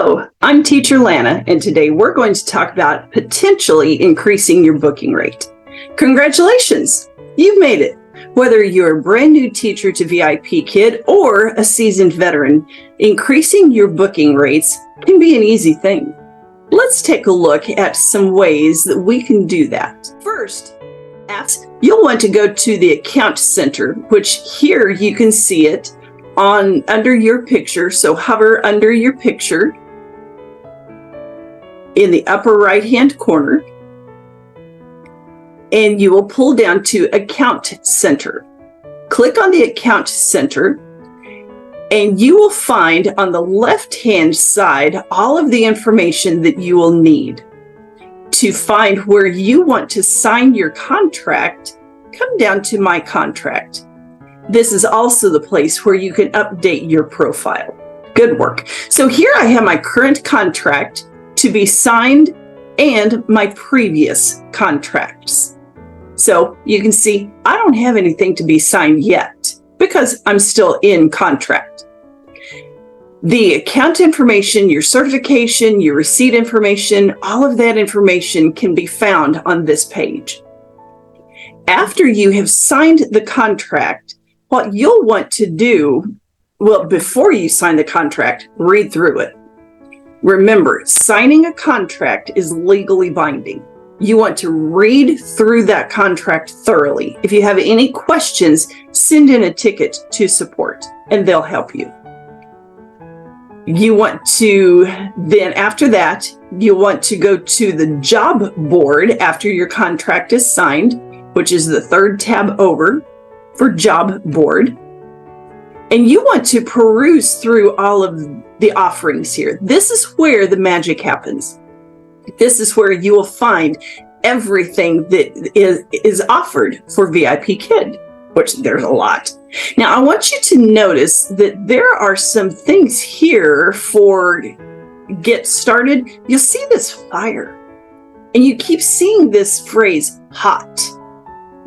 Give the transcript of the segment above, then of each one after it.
Hello, I'm Teacher Lana, and today we're going to talk about potentially increasing your booking rate. Congratulations, you've made it. Whether you're a brand new teacher to VIP Kid or a seasoned veteran, increasing your booking rates can be an easy thing. Let's take a look at some ways that we can do that. First, you'll want to go to the Account Center, which here you can see it under your picture. So hover under your picture in the upper right hand corner, and you will pull down to Account Center. Click on the Account Center, and you will find on the left hand side all of the information that you will need. To find where you want to sign your contract, come down to My Contract. This is also the place where you can update your profile. Good work. So here I have my current contract to be signed and my previous contracts. So you can see I don't have anything to be signed yet because I'm still in contract. The account information, your certification, your receipt information, all of that information can be found on this page. After you have signed the contract, what you'll want to do, well, before you sign the contract, read through it. Remember, signing a contract is legally binding. You want to read through that contract thoroughly. If you have any questions, send in a ticket to support and they'll help you. You want to, then after that, you want to go to the job board after your contract is signed, which is the third tab over for job board. And you want to peruse through all of the offerings here. This is where the magic happens. This is where you will find everything that is offered for VIP Kid, which there's a lot. Now, I want you to notice that there are some things here for get started. You'll see this fire, and you keep seeing this phrase, hot.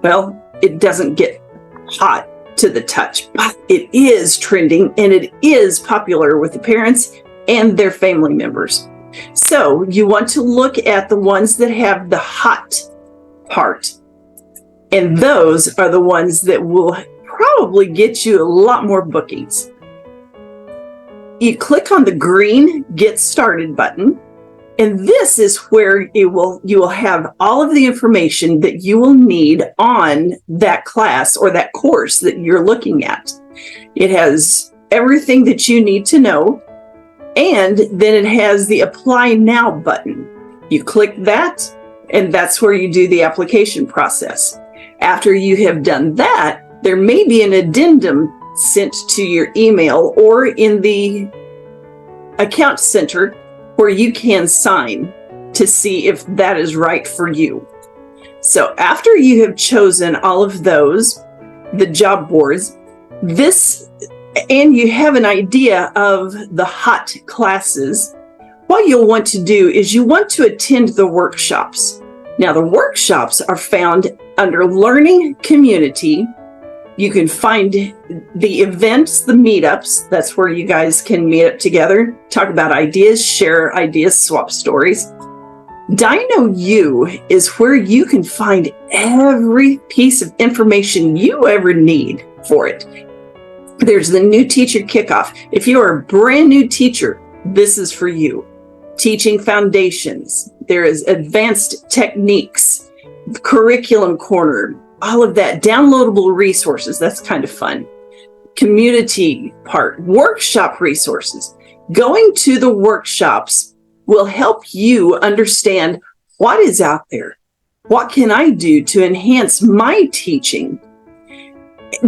Well, it doesn't get hot to the touch, but it is trending and it is popular with the parents and their family members. So you want to look at the ones that have the hot part, and those are the ones that will probably get you a lot more bookings. You click on the green Get Started button, and this is where you will have all of the information that you will need on that class or that course that you're looking at. It has everything that you need to know, and then it has the Apply Now button. You click that, and that's where you do the application process. After you have done that, there may be an addendum sent to your email or in the Account Center where you can sign to see if that is right for you. So after you have chosen all of those, the job boards, and you have an idea of the hot classes, what you'll want to do is you want to attend the workshops. Now, the workshops are found under Learning Community. You can find the events, the meetups. That's where you guys can meet up together, talk about ideas, share ideas, swap stories. Dino U is where you can find every piece of information you ever need for it. There's the new teacher kickoff. If you're a brand new teacher, this is for you. Teaching foundations. There is advanced techniques, curriculum corner, all of that, downloadable resources. That's kind of fun. Community part, workshop resources. Going to the workshops will help you understand what is out there. What can I do to enhance my teaching?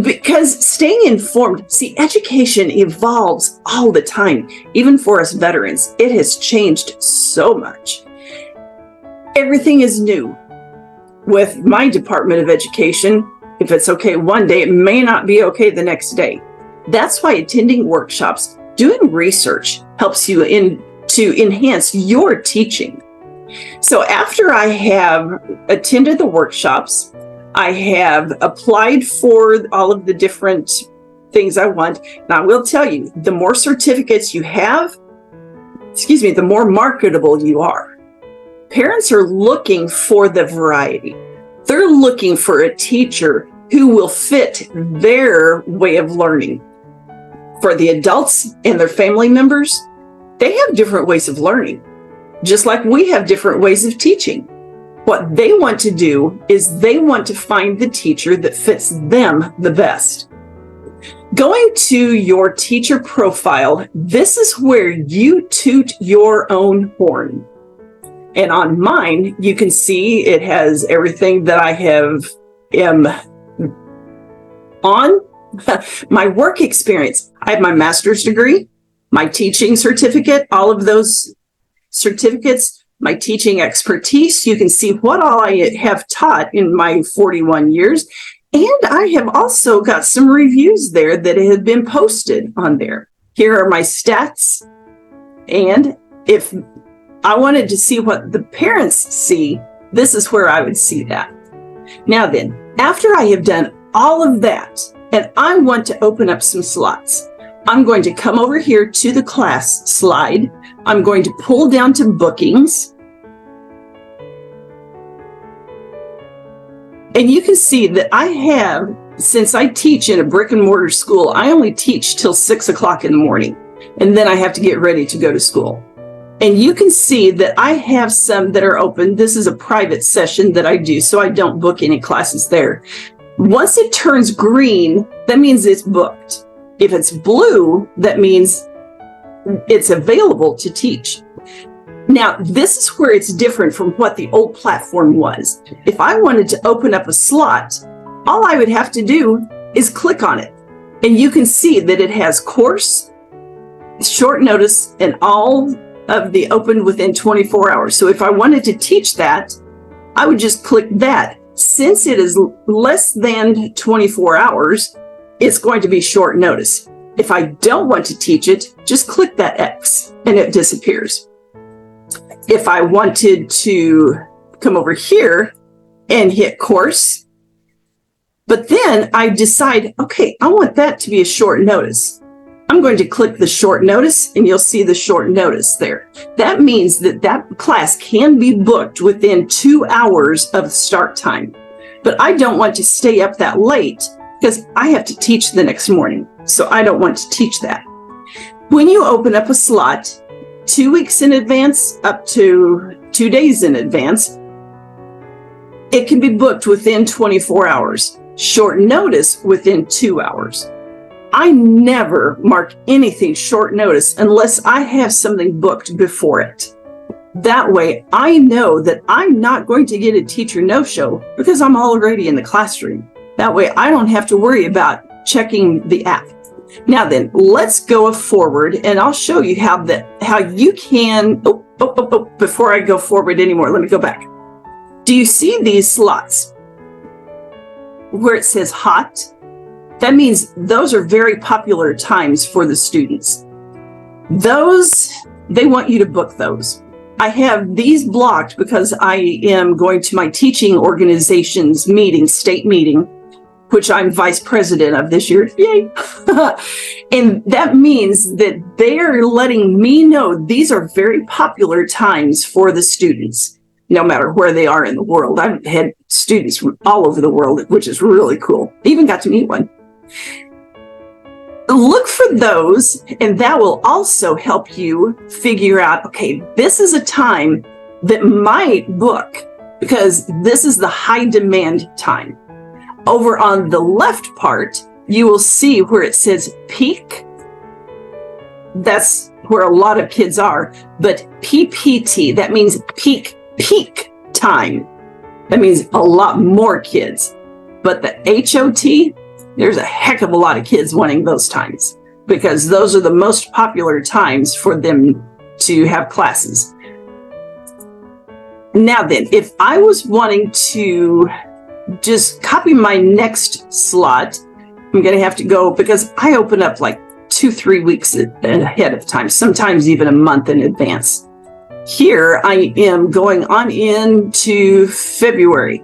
Because staying informed, see, education evolves all the time. Even for us veterans, it has changed so much. Everything is new. With my Department of Education, if it's okay one day, it may not be okay the next day. That's why attending workshops, doing research helps you to enhance your teaching. So after I have attended the workshops, I have applied for all of the different things I want. And I will tell you, the more certificates you have, the more marketable you are. Parents are looking for the variety. They're looking for a teacher who will fit their way of learning. For the adults and their family members, they have different ways of learning, just like we have different ways of teaching. What they want to do is they want to find the teacher that fits them the best. Going to your teacher profile, this is where you toot your own horn. And on mine, you can see it has everything that I am on. My work experience. I have my master's degree, my teaching certificate, all of those certificates, my teaching expertise. You can see what all I have taught in my 41 years. And I have also got some reviews there that have been posted on there. Here are my stats. And if I wanted to see what the parents see, this is where I would see that. Now then, after I have done all of that, and I want to open up some slots, I'm going to come over here to the class slide. I'm going to pull down to bookings. And you can see that I have, since I teach in a brick and mortar school, I only teach till 6 o'clock in the morning. And then I have to get ready to go to school. And you can see that I have some that are open. This is a private session that I do, so I don't book any classes there. Once it turns green, that means it's booked. If it's blue, that means it's available to teach. Now, this is where it's different from what the old platform was. If I wanted to open up a slot, all I would have to do is click on it. And you can see that it has course, short notice, and all of the open within 24 hours. So if I wanted to teach that, I would just click that. Since it is less than 24 hours, it's going to be short notice. If I don't want to teach it, just click that X and it disappears. If I wanted to come over here and hit course, but then I decide, okay, I want that to be a short notice. I'm going to click the short notice and you'll see the short notice there. That means that that class can be booked within 2 hours of start time. But I don't want to stay up that late because I have to teach the next morning. So I don't want to teach that. When you open up a slot 2 weeks in advance up to 2 days in advance, it can be booked within 24 hours. Short notice within 2 hours. I never mark anything short notice unless I have something booked before it. That way, I know that I'm not going to get a teacher no-show because I'm already in the classroom. That way, I don't have to worry about checking the app. Now then, let's go forward and I'll show you how you can, before I go forward anymore, let me go back. Do you see these slots where it says hot? That means those are very popular times for the students. Those, they want you to book those. I have these blocked because I am going to my teaching organization's meeting, state meeting, which I'm vice president of this year. Yay! And that means that they're letting me know these are very popular times for the students, no matter where they are in the world. I've had students from all over the world, which is really cool. I even got to meet one. Look for those, and that will also help you figure out, okay, this is a time that might book because this is the high demand time. Over on the left part, you will see where it says peak. That's where a lot of kids are, but PPT, that means peak time. That means a lot more kids. But the HOT, there's a heck of a lot of kids wanting those times because those are the most popular times for them to have classes. Now then, if I was wanting to just copy my next slot, I'm going to have to go because I open up like 2-3 weeks ahead of time, sometimes even a month in advance. Here I am going on into February.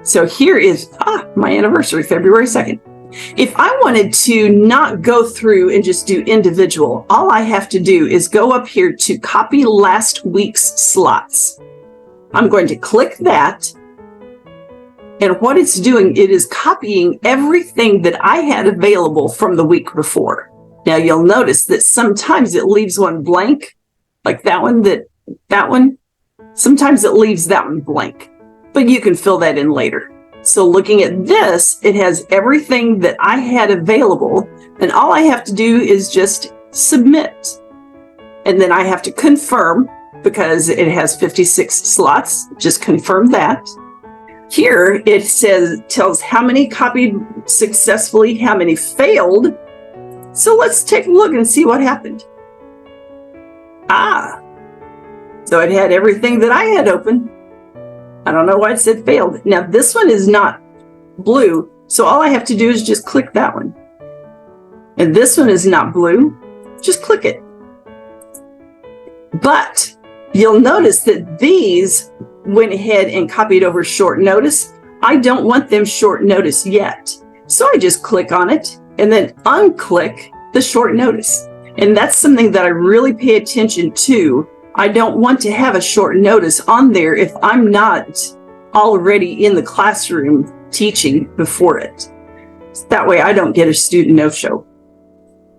So here is my anniversary, February 2nd. If I wanted to not go through and just do individual, all I have to do is go up here to copy last week's slots. I'm going to click that. And what it's doing, it is copying everything that I had available from the week before. Now you'll notice that sometimes it leaves one blank, like that one. Sometimes it leaves that one blank, but you can fill that in later. So looking at this, it has everything that I had available, and all I have to do is just submit. And then I have to confirm, because it has 56 slots, just confirm that. Here it tells how many copied successfully, how many failed. So let's take a look and see what happened. So it had everything that I had open. I don't know why it said failed. Now this one is not blue, so all I have to do is just click that one. And this one is not blue, just click it. But you'll notice that these went ahead and copied over short notice. I don't want them short notice yet. So I just click on it and then unclick the short notice. And that's something that I really pay attention to. I don't want to have a short notice on there if I'm not already in the classroom teaching before it. That way I don't get a student no-show.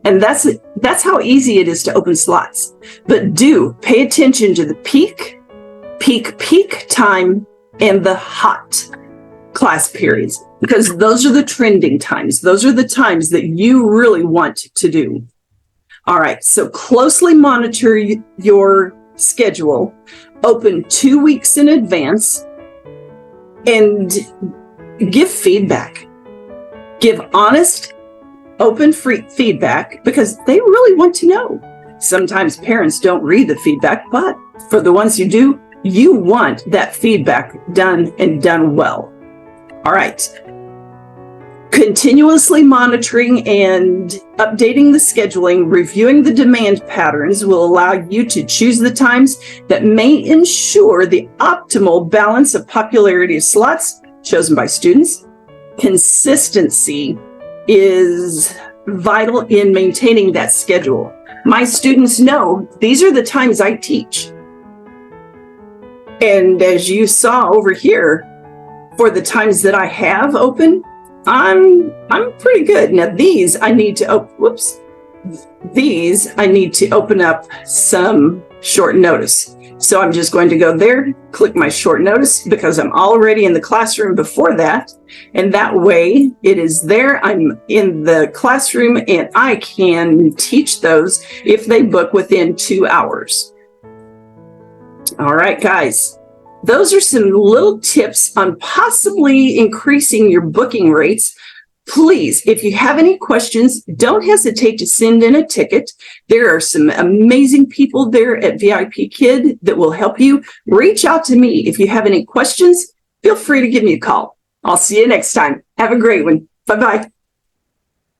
And that's how easy it is to open slots. But do pay attention to the peak time, and the hot class periods, because those are the trending times. Those are the times that you really want to do. All right, so closely monitor your schedule. Open 2 weeks in advance and give feedback. Give honest, open, free feedback, because they really want to know. Sometimes parents don't read the feedback, but for the ones you do, you want that feedback done and done well. All right. Continuously monitoring and updating the scheduling, reviewing the demand patterns will allow you to choose the times that may ensure the optimal balance of popularity of slots chosen by students. Consistency is vital in maintaining that schedule. My students know these are the times I teach. And as you saw over here, for the times that I have open, I'm pretty good. Now these I need to open up some short notice. So I'm just going to go there, click my short notice, because I'm already in the classroom before that. And that way it is there. I'm in the classroom and I can teach those if they book within 2 hours. All right, guys, those are some little tips on possibly increasing your booking rates. Please, if you have any questions, don't hesitate to send in a ticket. There are some amazing people there at VIP Kid that will help you. Reach out to me. If you have any questions, feel free to give me a call. I'll see you next time. Have a great one. Bye-bye.